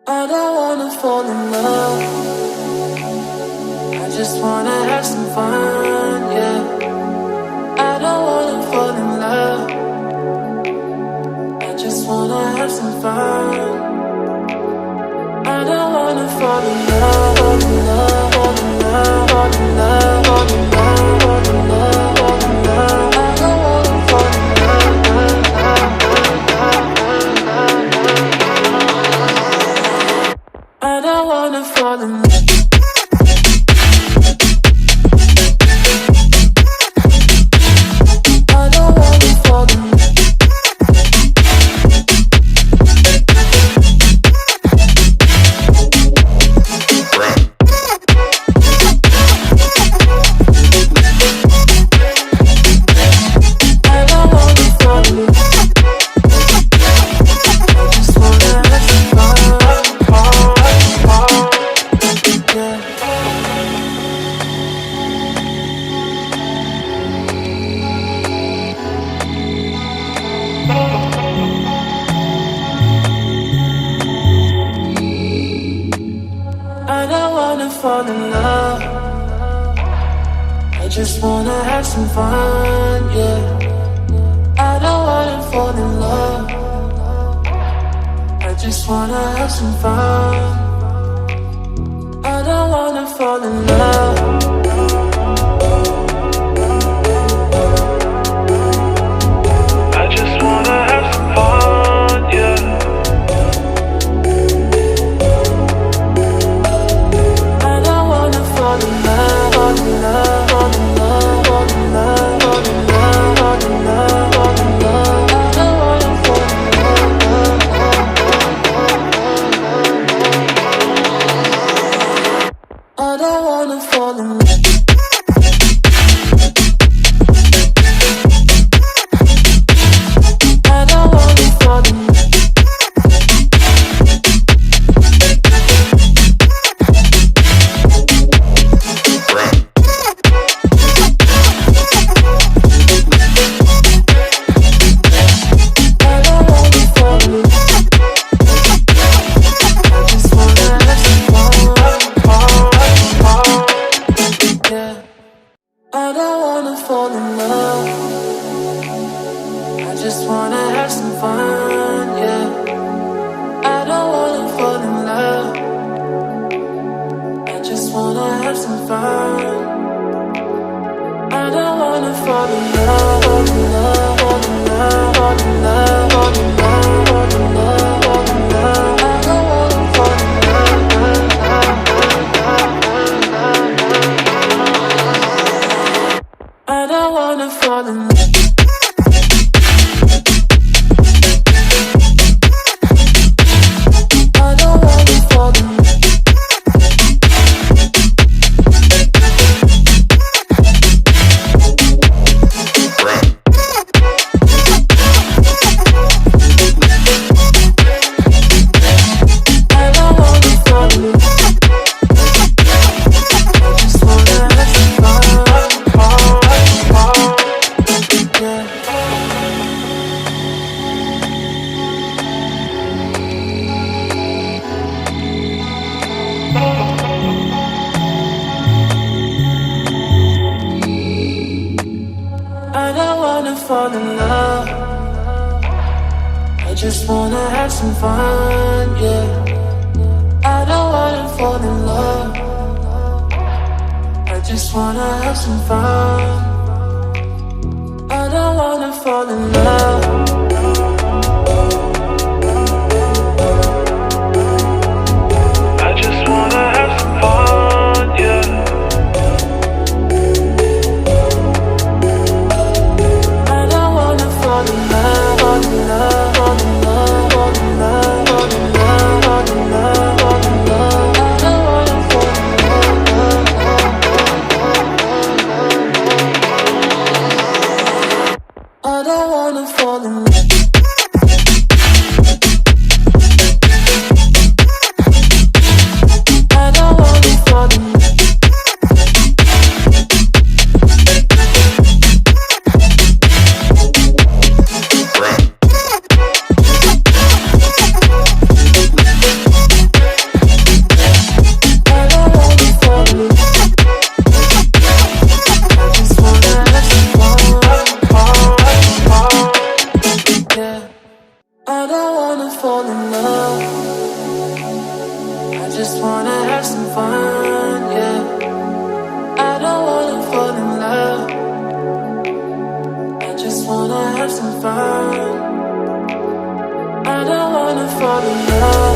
I don't wanna fall in love. I just wanna have some fun, yeah. I don't wanna fall in love. I just wanna have some fun. I don't wanna fall in love, fall in love, fall in love, fall in love, fall in love, fall in love, fall in love. I don't wanna fall in love, I don't wanna fall in love. I don't wanna fall in love. I just wanna have some fun, yeah. I don't wanna fall in love. I just wanna have some fun. I don't wanna fall in love. I just wanna have some fun, yeah. I don't wanna fall in love, fall in love, fall in love, fall in love, fall in love, fall in love, fall in love. I don't wanna fall in love. I don't wanna fall in love. I don't wanna fall in love. I just wanna have some fun, yeah. I don't wanna fall in love. I just wanna have some fun. I don't wanna fall in love, fall in love, fall in love, fall in love, fall in love, fall in love, fall in love. I don't wanna fall in love. I don't wanna fall in love. I don't wanna fall in love. I just wanna have some fun, yeah. I don't wanna fall in love. I just wanna have some fun. I don't wanna fall in love. I just wanna have some fun, yeah. I don't wanna fall in love, fall in love, fall in love, fall in love, fall in love, fall in love, fall in love. I don't wanna fall in love. I don't wanna fall in love. wanna have some fun, yeah. I don't wanna fall in love. I just wanna have some fun. I don't wanna fall in love.